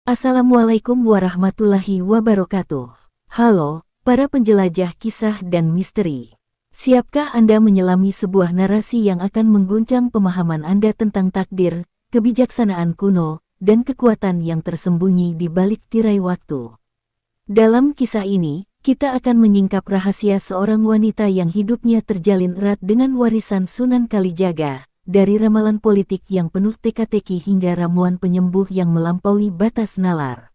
Assalamualaikum warahmatullahi wabarakatuh. Halo, para penjelajah kisah dan misteri. Siapkah Anda menyelami sebuah narasi yang akan mengguncang pemahaman Anda tentang takdir, kebijaksanaan kuno, dan kekuatan yang tersembunyi di balik tirai waktu? Dalam kisah ini, kita akan menyingkap rahasia seorang wanita yang hidupnya terjalin erat dengan warisan Sunan Kalijaga. Dari ramalan politik yang penuh teka-teki hingga ramuan penyembuh yang melampaui batas nalar.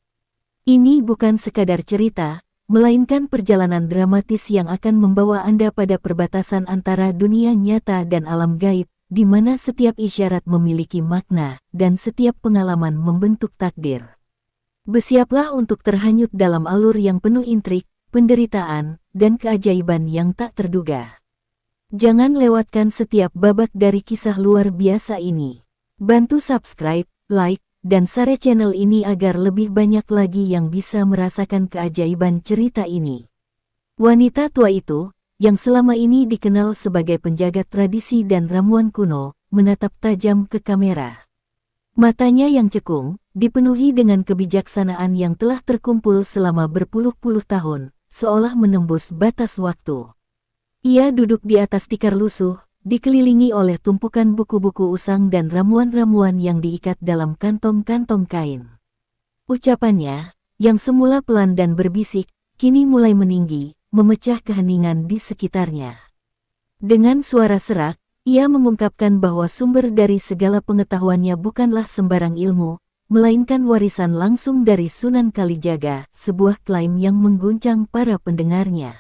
Ini bukan sekadar cerita, melainkan perjalanan dramatis yang akan membawa Anda pada perbatasan antara dunia nyata dan alam gaib, di mana setiap isyarat memiliki makna, dan setiap pengalaman membentuk takdir. Bersiaplah untuk terhanyut dalam alur yang penuh intrik, penderitaan, dan keajaiban yang tak terduga. Jangan lewatkan setiap babak dari kisah luar biasa ini. Bantu subscribe, like, dan share channel ini agar lebih banyak lagi yang bisa merasakan keajaiban cerita ini. Wanita tua itu, yang selama ini dikenal sebagai penjaga tradisi dan ramuan kuno, menatap tajam ke kamera. Matanya yang cekung, dipenuhi dengan kebijaksanaan yang telah terkumpul selama berpuluh-puluh tahun, seolah menembus batas waktu. Ia duduk di atas tikar lusuh, dikelilingi oleh tumpukan buku-buku usang dan ramuan-ramuan yang diikat dalam kantong-kantong kain. Ucapannya, yang semula pelan dan berbisik, kini mulai meninggi, memecah keheningan di sekitarnya. Dengan suara serak, ia mengungkapkan bahwa sumber dari segala pengetahuannya bukanlah sembarang ilmu, melainkan warisan langsung dari Sunan Kalijaga, sebuah klaim yang mengguncang para pendengarnya.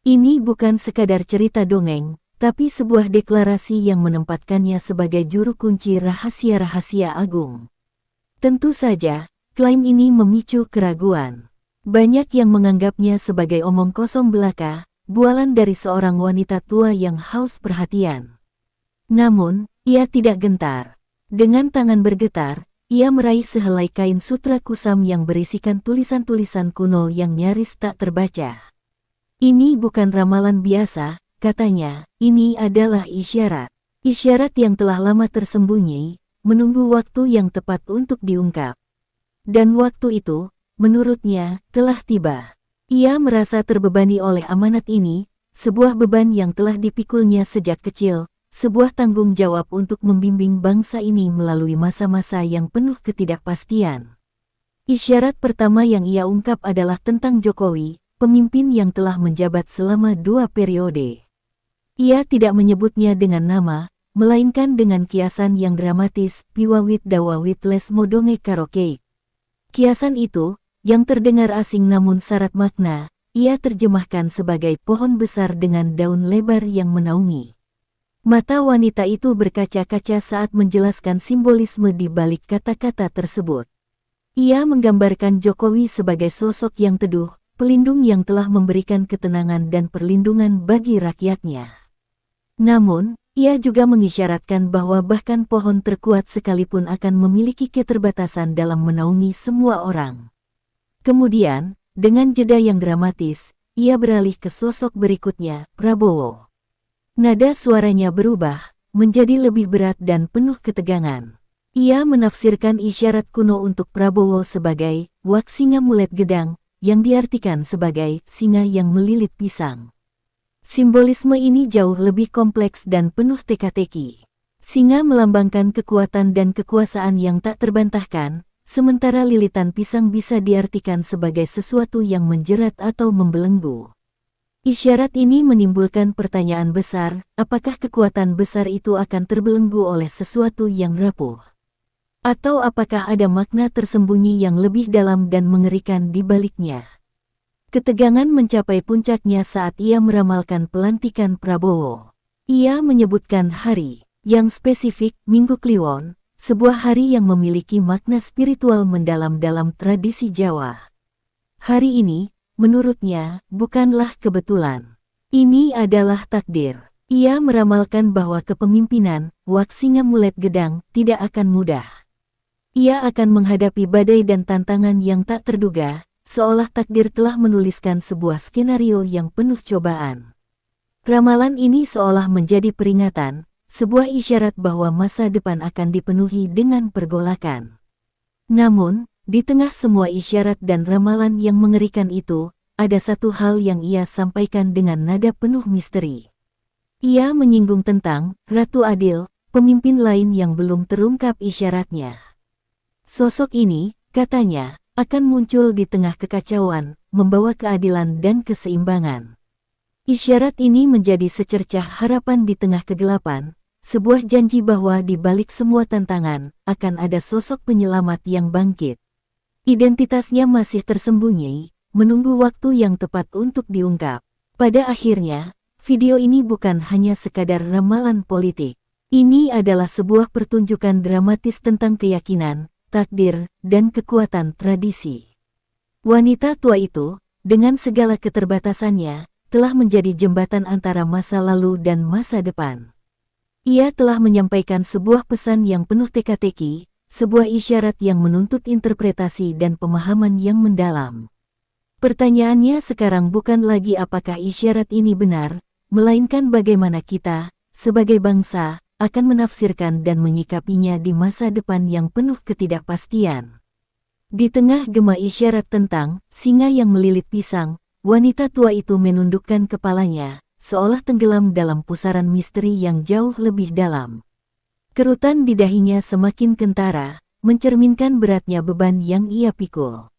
Ini bukan sekadar cerita dongeng, tapi sebuah deklarasi yang menempatkannya sebagai juru kunci rahasia-rahasia agung. Tentu saja, klaim ini memicu keraguan. Banyak yang menganggapnya sebagai omong kosong belaka, bualan dari seorang wanita tua yang haus perhatian. Namun, ia tidak gentar. Dengan tangan bergetar, ia meraih sehelai kain sutra kusam yang berisikan tulisan-tulisan kuno yang nyaris tak terbaca. Ini bukan ramalan biasa, katanya, ini adalah isyarat. Isyarat yang telah lama tersembunyi, menunggu waktu yang tepat untuk diungkap. Dan waktu itu, menurutnya, telah tiba. Ia merasa terbebani oleh amanat ini, sebuah beban yang telah dipikulnya sejak kecil, sebuah tanggung jawab untuk membimbing bangsa ini melalui masa-masa yang penuh ketidakpastian. Isyarat pertama yang ia ungkap adalah tentang Jokowi, pemimpin yang telah menjabat selama 2 periode. Ia tidak menyebutnya dengan nama, melainkan dengan kiasan yang dramatis, Piwawit Dawawit Lesmodonge Karokeik. Kiasan itu, yang terdengar asing namun syarat makna, ia terjemahkan sebagai pohon besar dengan daun lebar yang menaungi. Mata wanita itu berkaca-kaca saat menjelaskan simbolisme di balik kata-kata tersebut. Ia menggambarkan Jokowi sebagai sosok yang teduh, pelindung yang telah memberikan ketenangan dan perlindungan bagi rakyatnya. Namun, ia juga mengisyaratkan bahwa bahkan pohon terkuat sekalipun akan memiliki keterbatasan dalam menaungi semua orang. Kemudian, dengan jeda yang dramatis, ia beralih ke sosok berikutnya, Prabowo. Nada suaranya berubah, menjadi lebih berat dan penuh ketegangan. Ia menafsirkan isyarat kuno untuk Prabowo sebagai wak singa mulet gedang, yang diartikan sebagai singa yang melilit pisang. Simbolisme ini jauh lebih kompleks dan penuh teka-teki. Singa melambangkan kekuatan dan kekuasaan yang tak terbantahkan, sementara lilitan pisang bisa diartikan sebagai sesuatu yang menjerat atau membelenggu. Isyarat ini menimbulkan pertanyaan besar, apakah kekuatan besar itu akan terbelenggu oleh sesuatu yang rapuh? Atau apakah ada makna tersembunyi yang lebih dalam dan mengerikan di baliknya? Ketegangan mencapai puncaknya saat ia meramalkan pelantikan Prabowo. Ia menyebutkan hari yang spesifik, Minggu Kliwon, sebuah hari yang memiliki makna spiritual mendalam dalam tradisi Jawa. Hari ini, menurutnya, bukanlah kebetulan. Ini adalah takdir. Ia meramalkan bahwa kepemimpinan, wak singa mulet gedang, tidak akan mudah. Ia akan menghadapi badai dan tantangan yang tak terduga, seolah takdir telah menuliskan sebuah skenario yang penuh cobaan. Ramalan ini seolah menjadi peringatan, sebuah isyarat bahwa masa depan akan dipenuhi dengan pergolakan. Namun, di tengah semua isyarat dan ramalan yang mengerikan itu, ada satu hal yang ia sampaikan dengan nada penuh misteri. Ia menyinggung tentang Ratu Adil, pemimpin lain yang belum terungkap isyaratnya. Sosok ini, katanya, akan muncul di tengah kekacauan, membawa keadilan dan keseimbangan. Isyarat ini menjadi secercah harapan di tengah kegelapan, sebuah janji bahwa di balik semua tantangan, akan ada sosok penyelamat yang bangkit. Identitasnya masih tersembunyi, menunggu waktu yang tepat untuk diungkap. Pada akhirnya, video ini bukan hanya sekadar ramalan politik. Ini adalah sebuah pertunjukan dramatis tentang keyakinan, takdir, dan kekuatan tradisi. Wanita tua itu, dengan segala keterbatasannya, telah menjadi jembatan antara masa lalu dan masa depan. Ia telah menyampaikan sebuah pesan yang penuh teka-teki, sebuah isyarat yang menuntut interpretasi dan pemahaman yang mendalam. Pertanyaannya sekarang bukan lagi apakah isyarat ini benar, melainkan bagaimana kita, sebagai bangsa, akan menafsirkan dan menyikapinya di masa depan yang penuh ketidakpastian. Di tengah gema isyarat tentang singa yang melilit pisang, wanita tua itu menundukkan kepalanya, seolah tenggelam dalam pusaran misteri yang jauh lebih dalam. Kerutan di dahinya semakin kentara, mencerminkan beratnya beban yang ia pikul.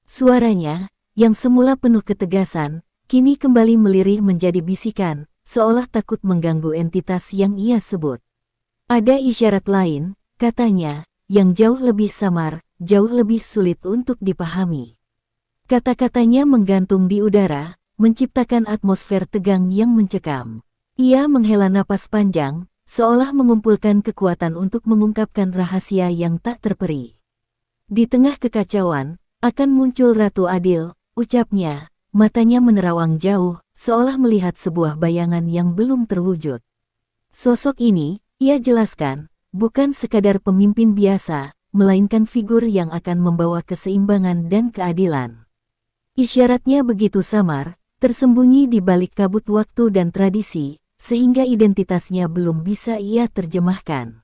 Suaranya, yang semula penuh ketegasan, kini kembali melirih menjadi bisikan, seolah takut mengganggu entitas yang ia sebut. Ada isyarat lain, katanya, yang jauh lebih samar, jauh lebih sulit untuk dipahami. Kata-katanya menggantung di udara, menciptakan atmosfer tegang yang mencekam. Ia menghela napas panjang, seolah mengumpulkan kekuatan untuk mengungkapkan rahasia yang tak terperi. Di tengah kekacauan, akan muncul Ratu Adil, ucapnya, matanya menerawang jauh, seolah melihat sebuah bayangan yang belum terwujud. Sosok ini, ia jelaskan, bukan sekadar pemimpin biasa, melainkan figur yang akan membawa keseimbangan dan keadilan. Isyaratnya begitu samar, tersembunyi di balik kabut waktu dan tradisi, sehingga identitasnya belum bisa ia terjemahkan.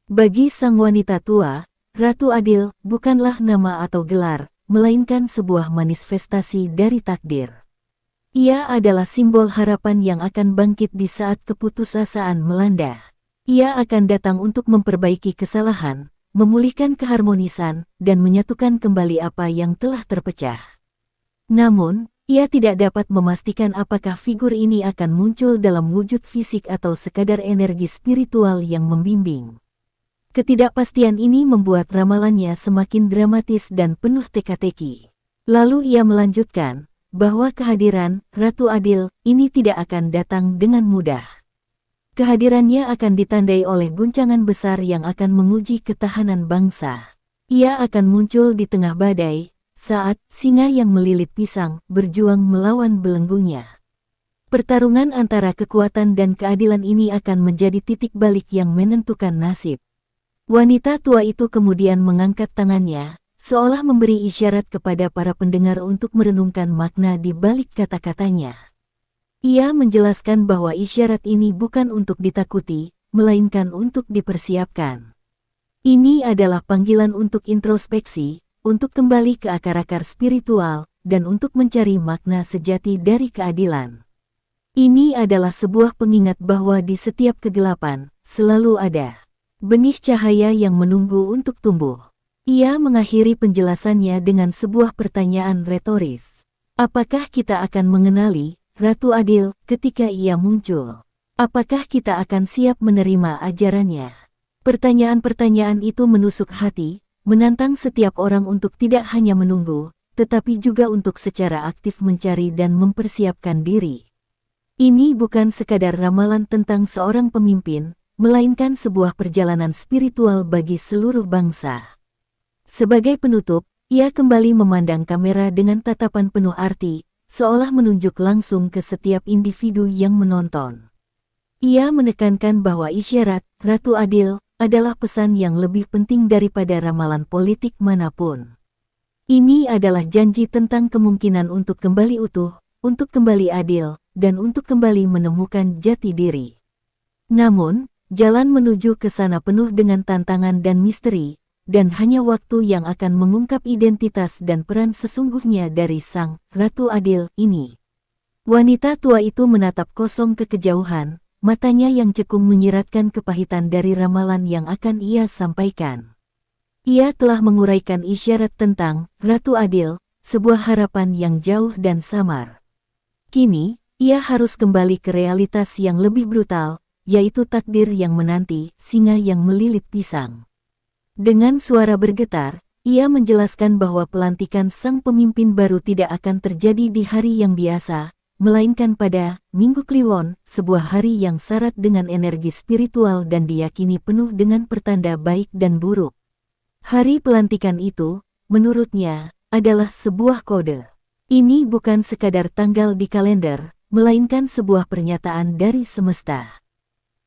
Bagi sang wanita tua, Ratu Adil bukanlah nama atau gelar, melainkan sebuah manifestasi dari takdir. Ia adalah simbol harapan yang akan bangkit di saat keputusasaan melanda. Ia akan datang untuk memperbaiki kesalahan, memulihkan keharmonisan, dan menyatukan kembali apa yang telah terpecah. Namun, ia tidak dapat memastikan apakah figur ini akan muncul dalam wujud fisik atau sekadar energi spiritual yang membimbing. Ketidakpastian ini membuat ramalannya semakin dramatis dan penuh teka-teki. Lalu ia melanjutkan, bahwa kehadiran Ratu Adil ini tidak akan datang dengan mudah. Kehadirannya akan ditandai oleh guncangan besar yang akan menguji ketahanan bangsa. Ia akan muncul di tengah badai, saat singa yang melilit pisang berjuang melawan belenggunya. Pertarungan antara kekuatan dan keadilan ini akan menjadi titik balik yang menentukan nasib. Wanita tua itu kemudian mengangkat tangannya, seolah memberi isyarat kepada para pendengar untuk merenungkan makna di balik kata-katanya. Ia menjelaskan bahwa isyarat ini bukan untuk ditakuti, melainkan untuk dipersiapkan. Ini adalah panggilan untuk introspeksi, untuk kembali ke akar-akar spiritual, dan untuk mencari makna sejati dari keadilan. Ini adalah sebuah pengingat bahwa di setiap kegelapan, selalu ada benih cahaya yang menunggu untuk tumbuh. Ia mengakhiri penjelasannya dengan sebuah pertanyaan retoris. Apakah kita akan mengenali Ratu Adil ketika ia muncul? Apakah kita akan siap menerima ajarannya? Pertanyaan-pertanyaan itu menusuk hati, menantang setiap orang untuk tidak hanya menunggu, tetapi juga untuk secara aktif mencari dan mempersiapkan diri. Ini bukan sekadar ramalan tentang seorang pemimpin, melainkan sebuah perjalanan spiritual bagi seluruh bangsa. Sebagai penutup, ia kembali memandang kamera dengan tatapan penuh arti, seolah menunjuk langsung ke setiap individu yang menonton. Ia menekankan bahwa isyarat Ratu Adil adalah pesan yang lebih penting daripada ramalan politik manapun. Ini adalah janji tentang kemungkinan untuk kembali utuh, untuk kembali adil, dan untuk kembali menemukan jati diri. Namun, jalan menuju ke sana penuh dengan tantangan dan misteri, dan hanya waktu yang akan mengungkap identitas dan peran sesungguhnya dari sang Ratu Adil ini. Wanita tua itu menatap kosong ke kejauhan, matanya yang cekung menyiratkan kepahitan dari ramalan yang akan ia sampaikan. Ia telah menguraikan isyarat tentang Ratu Adil, sebuah harapan yang jauh dan samar. Kini, ia harus kembali ke realitas yang lebih brutal, yaitu takdir yang menanti singa yang melilit pisang. Dengan suara bergetar, ia menjelaskan bahwa pelantikan sang pemimpin baru tidak akan terjadi di hari yang biasa, melainkan pada Minggu Kliwon, sebuah hari yang syarat dengan energi spiritual dan diyakini penuh dengan pertanda baik dan buruk. Hari pelantikan itu, menurutnya, adalah sebuah kode. Ini bukan sekadar tanggal di kalender, melainkan sebuah pernyataan dari semesta.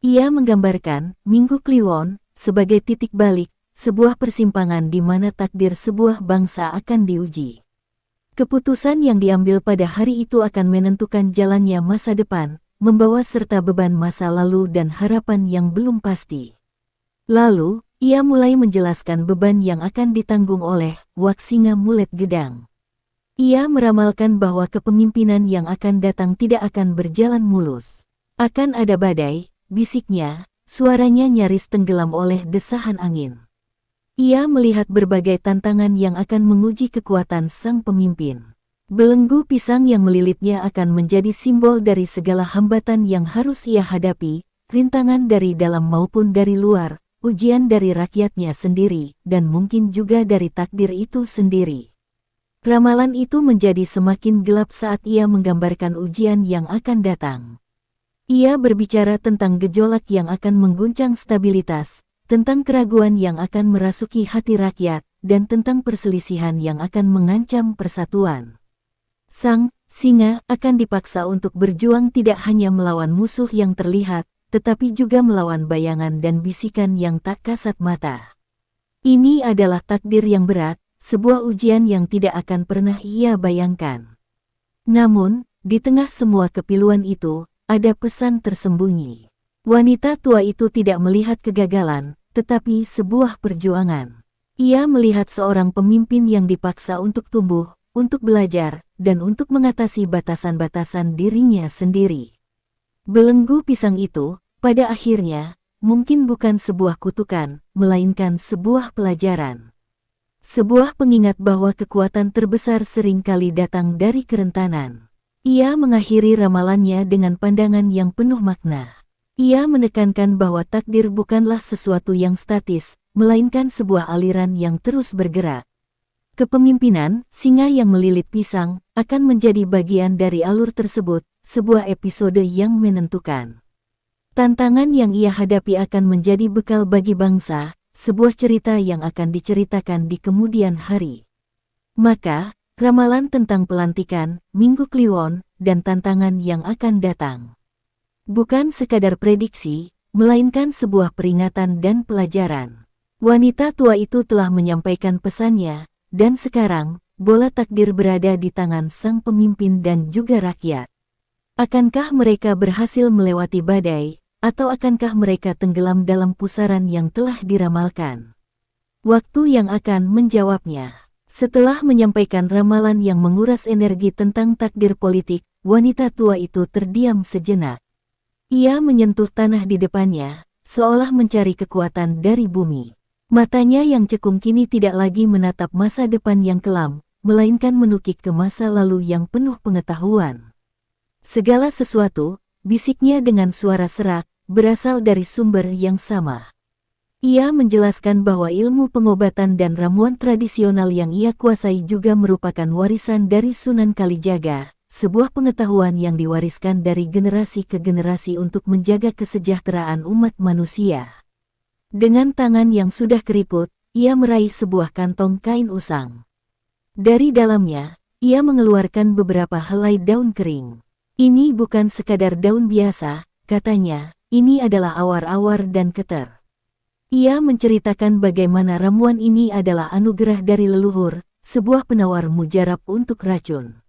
Ia menggambarkan Minggu Kliwon sebagai titik balik, sebuah persimpangan di mana takdir sebuah bangsa akan diuji. Keputusan yang diambil pada hari itu akan menentukan jalannya masa depan, membawa serta beban masa lalu dan harapan yang belum pasti. Lalu, ia mulai menjelaskan beban yang akan ditanggung oleh Waksinga Mulet Gedang. Ia meramalkan bahwa kepemimpinan yang akan datang tidak akan berjalan mulus. Akan ada badai, bisiknya, suaranya nyaris tenggelam oleh desahan angin. Ia melihat berbagai tantangan yang akan menguji kekuatan sang pemimpin. Belenggu pisang yang melilitnya akan menjadi simbol dari segala hambatan yang harus ia hadapi, rintangan dari dalam maupun dari luar, ujian dari rakyatnya sendiri, dan mungkin juga dari takdir itu sendiri. Ramalan itu menjadi semakin gelap saat ia menggambarkan ujian yang akan datang. Ia berbicara tentang gejolak yang akan mengguncang stabilitas, tentang keraguan yang akan merasuki hati rakyat, dan tentang perselisihan yang akan mengancam persatuan. Sang singa akan dipaksa untuk berjuang tidak hanya melawan musuh yang terlihat, tetapi juga melawan bayangan dan bisikan yang tak kasat mata. Ini adalah takdir yang berat, sebuah ujian yang tidak akan pernah ia bayangkan. Namun, di tengah semua kepiluan itu, ada pesan tersembunyi. Wanita tua itu tidak melihat kegagalan, tetapi sebuah perjuangan. Ia melihat seorang pemimpin yang dipaksa untuk tumbuh, untuk belajar, dan untuk mengatasi batasan-batasan dirinya sendiri. Belenggu pisang itu, pada akhirnya, mungkin bukan sebuah kutukan, melainkan sebuah pelajaran. Sebuah pengingat bahwa kekuatan terbesar seringkali datang dari kerentanan. Ia mengakhiri ramalannya dengan pandangan yang penuh makna. Ia menekankan bahwa takdir bukanlah sesuatu yang statis, melainkan sebuah aliran yang terus bergerak. Kepemimpinan, singa yang melilit pisang, akan menjadi bagian dari alur tersebut, sebuah episode yang menentukan. Tantangan yang ia hadapi akan menjadi bekal bagi bangsa, sebuah cerita yang akan diceritakan di kemudian hari. Maka, ramalan tentang pelantikan, Minggu Kliwon, dan tantangan yang akan datang. Bukan sekadar prediksi, melainkan sebuah peringatan dan pelajaran. Wanita tua itu telah menyampaikan pesannya, dan sekarang, bola takdir berada di tangan sang pemimpin dan juga rakyat. Akankah mereka berhasil melewati badai, atau akankah mereka tenggelam dalam pusaran yang telah diramalkan? Waktu yang akan menjawabnya. Setelah menyampaikan ramalan yang menguras energi tentang takdir politik, wanita tua itu terdiam sejenak. Ia menyentuh tanah di depannya, seolah mencari kekuatan dari bumi. Matanya yang cekung kini tidak lagi menatap masa depan yang kelam, melainkan menukik ke masa lalu yang penuh pengetahuan. Segala sesuatu, bisiknya dengan suara serak, berasal dari sumber yang sama. Ia menjelaskan bahwa ilmu pengobatan dan ramuan tradisional yang ia kuasai juga merupakan warisan dari Sunan Kalijaga, sebuah pengetahuan yang diwariskan dari generasi ke generasi untuk menjaga kesejahteraan umat manusia. Dengan tangan yang sudah keriput, ia meraih sebuah kantong kain usang. Dari dalamnya, ia mengeluarkan beberapa helai daun kering. Ini bukan sekadar daun biasa, katanya, ini adalah awar-awar dan keter. Ia menceritakan bagaimana ramuan ini adalah anugerah dari leluhur, sebuah penawar mujarab untuk racun.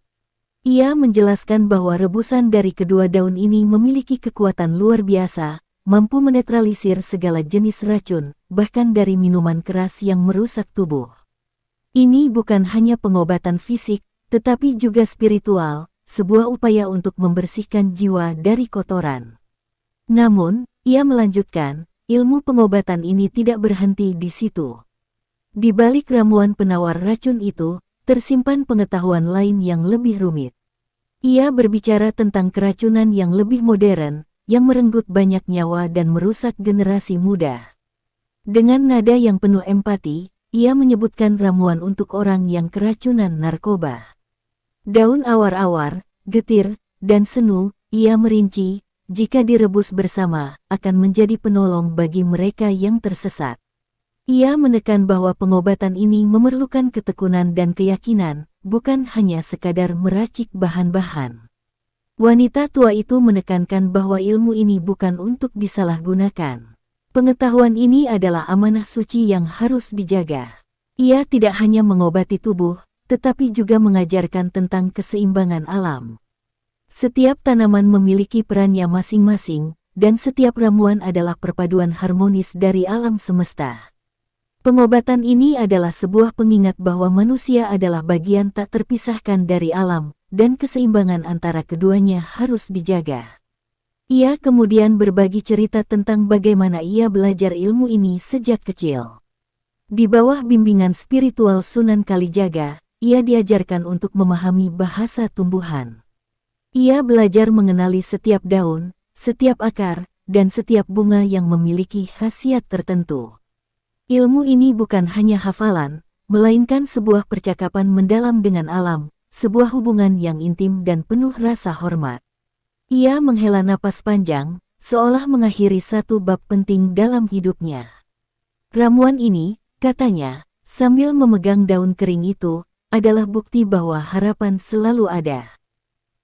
Ia menjelaskan bahwa rebusan dari kedua daun ini memiliki kekuatan luar biasa, mampu menetralisir segala jenis racun, bahkan dari minuman keras yang merusak tubuh. Ini bukan hanya pengobatan fisik, tetapi juga spiritual, sebuah upaya untuk membersihkan jiwa dari kotoran. Namun, ia melanjutkan, ilmu pengobatan ini tidak berhenti di situ. Di balik ramuan penawar racun itu, tersimpan pengetahuan lain yang lebih rumit. Ia berbicara tentang keracunan yang lebih modern, yang merenggut banyak nyawa dan merusak generasi muda. Dengan nada yang penuh empati, ia menyebutkan ramuan untuk orang yang keracunan narkoba. Daun awar-awar, getir, dan senu, ia merinci, jika direbus bersama, akan menjadi penolong bagi mereka yang tersesat. Ia menekan bahwa pengobatan ini memerlukan ketekunan dan keyakinan, bukan hanya sekadar meracik bahan-bahan. Wanita tua itu menekankan bahwa ilmu ini bukan untuk disalahgunakan. Pengetahuan ini adalah amanah suci yang harus dijaga. Ia tidak hanya mengobati tubuh, tetapi juga mengajarkan tentang keseimbangan alam. Setiap tanaman memiliki perannya masing-masing, dan setiap ramuan adalah perpaduan harmonis dari alam semesta. Pengobatan ini adalah sebuah pengingat bahwa manusia adalah bagian tak terpisahkan dari alam, dan keseimbangan antara keduanya harus dijaga. Ia kemudian berbagi cerita tentang bagaimana ia belajar ilmu ini sejak kecil. Di bawah bimbingan spiritual Sunan Kalijaga, ia diajarkan untuk memahami bahasa tumbuhan. Ia belajar mengenali setiap daun, setiap akar, dan setiap bunga yang memiliki khasiat tertentu. Ilmu ini bukan hanya hafalan, melainkan sebuah percakapan mendalam dengan alam, sebuah hubungan yang intim dan penuh rasa hormat. Ia menghela napas panjang, seolah mengakhiri satu bab penting dalam hidupnya. Ramuan ini, katanya, sambil memegang daun kering itu, adalah bukti bahwa harapan selalu ada.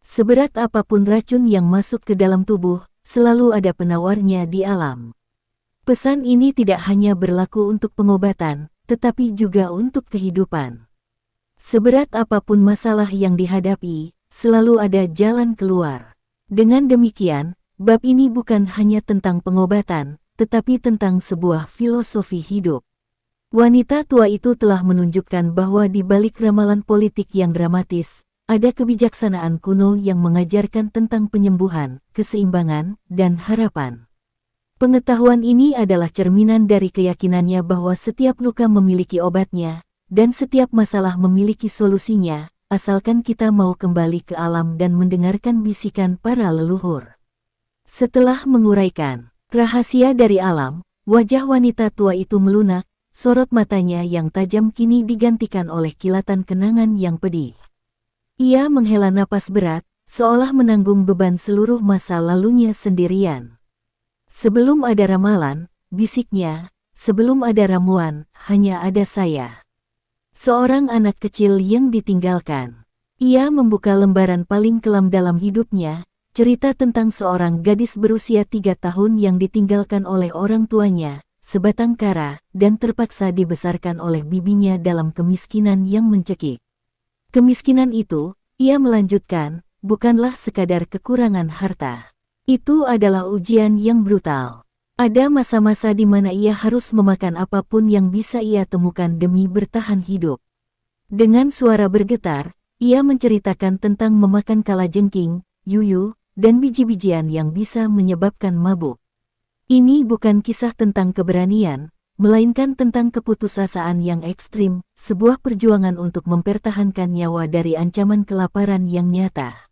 Seberat apapun racun yang masuk ke dalam tubuh, selalu ada penawarnya di alam. Pesan ini tidak hanya berlaku untuk pengobatan, tetapi juga untuk kehidupan. Seberat apapun masalah yang dihadapi, selalu ada jalan keluar. Dengan demikian, bab ini bukan hanya tentang pengobatan, tetapi tentang sebuah filosofi hidup. Wanita tua itu telah menunjukkan bahwa di balik ramalan politik yang dramatis, ada kebijaksanaan kuno yang mengajarkan tentang penyembuhan, keseimbangan, dan harapan. Pengetahuan ini adalah cerminan dari keyakinannya bahwa setiap luka memiliki obatnya, dan setiap masalah memiliki solusinya, asalkan kita mau kembali ke alam dan mendengarkan bisikan para leluhur. Setelah menguraikan rahasia dari alam, wajah wanita tua itu melunak, sorot matanya yang tajam kini digantikan oleh kilatan kenangan yang pedih. Ia menghela napas berat, seolah menanggung beban seluruh masa lalunya sendirian. Sebelum ada ramalan, bisiknya, sebelum ada ramuan, hanya ada saya. Seorang anak kecil yang ditinggalkan. Ia membuka lembaran paling kelam dalam hidupnya, cerita tentang seorang gadis berusia 3 tahun yang ditinggalkan oleh orang tuanya, sebatang kara, dan terpaksa dibesarkan oleh bibinya dalam kemiskinan yang mencekik. Kemiskinan itu, ia melanjutkan, bukanlah sekadar kekurangan harta. Itu adalah ujian yang brutal. Ada masa-masa di mana ia harus memakan apapun yang bisa ia temukan demi bertahan hidup. Dengan suara bergetar, ia menceritakan tentang memakan kalajengking, yuyu, dan biji-bijian yang bisa menyebabkan mabuk. Ini bukan kisah tentang keberanian, melainkan tentang keputusasaan yang ekstrim, sebuah perjuangan untuk mempertahankan nyawa dari ancaman kelaparan yang nyata.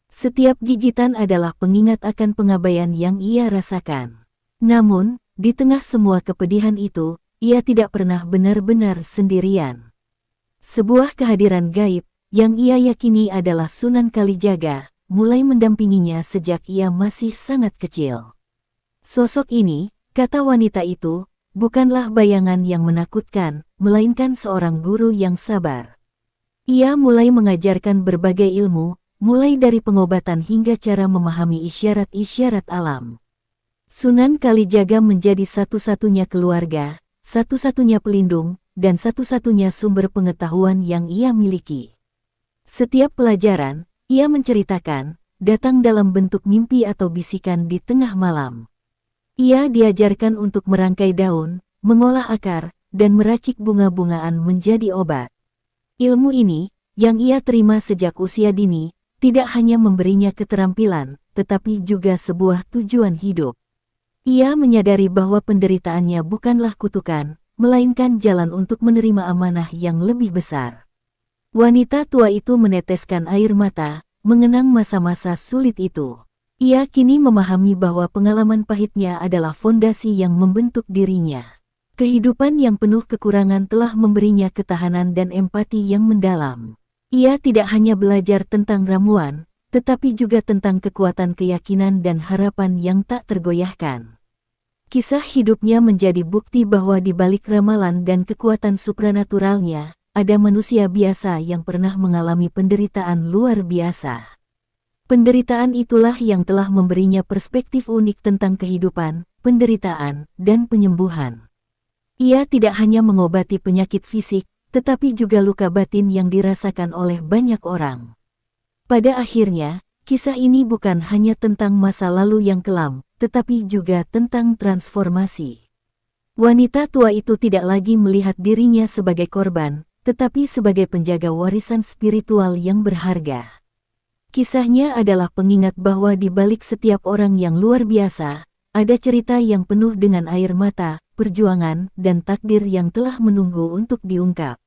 Setiap gigitan adalah pengingat akan pengabaian yang ia rasakan. Namun, di tengah semua kepedihan itu, ia tidak pernah benar-benar sendirian. Sebuah kehadiran gaib, yang ia yakini adalah Sunan Kalijaga, mulai mendampinginya sejak ia masih sangat kecil. Sosok ini, kata wanita itu, bukanlah bayangan yang menakutkan, melainkan seorang guru yang sabar. Ia mulai mengajarkan berbagai ilmu, mulai dari pengobatan hingga cara memahami isyarat-isyarat alam. Sunan Kalijaga menjadi satu-satunya keluarga, satu-satunya pelindung, dan satu-satunya sumber pengetahuan yang ia miliki. Setiap pelajaran, ia menceritakan, datang dalam bentuk mimpi atau bisikan di tengah malam. Ia diajarkan untuk merangkai daun, mengolah akar, dan meracik bunga-bungaan menjadi obat. Ilmu ini, yang ia terima sejak usia dini, tidak hanya memberinya keterampilan, tetapi juga sebuah tujuan hidup. Ia menyadari bahwa penderitaannya bukanlah kutukan, melainkan jalan untuk menerima amanah yang lebih besar. Wanita tua itu meneteskan air mata, mengenang masa-masa sulit itu. Ia kini memahami bahwa pengalaman pahitnya adalah fondasi yang membentuk dirinya. Kehidupan yang penuh kekurangan telah memberinya ketahanan dan empati yang mendalam. Ia tidak hanya belajar tentang ramuan, tetapi juga tentang kekuatan keyakinan dan harapan yang tak tergoyahkan. Kisah hidupnya menjadi bukti bahwa di balik ramalan dan kekuatan supranaturalnya, ada manusia biasa yang pernah mengalami penderitaan luar biasa. Penderitaan itulah yang telah memberinya perspektif unik tentang kehidupan, penderitaan, dan penyembuhan. Ia tidak hanya mengobati penyakit fisik, tetapi juga luka batin yang dirasakan oleh banyak orang. Pada akhirnya, kisah ini bukan hanya tentang masa lalu yang kelam, tetapi juga tentang transformasi. Wanita tua itu tidak lagi melihat dirinya sebagai korban, tetapi sebagai penjaga warisan spiritual yang berharga. Kisahnya adalah pengingat bahwa di balik setiap orang yang luar biasa, ada cerita yang penuh dengan air mata, perjuangan, dan takdir yang telah menunggu untuk diungkap.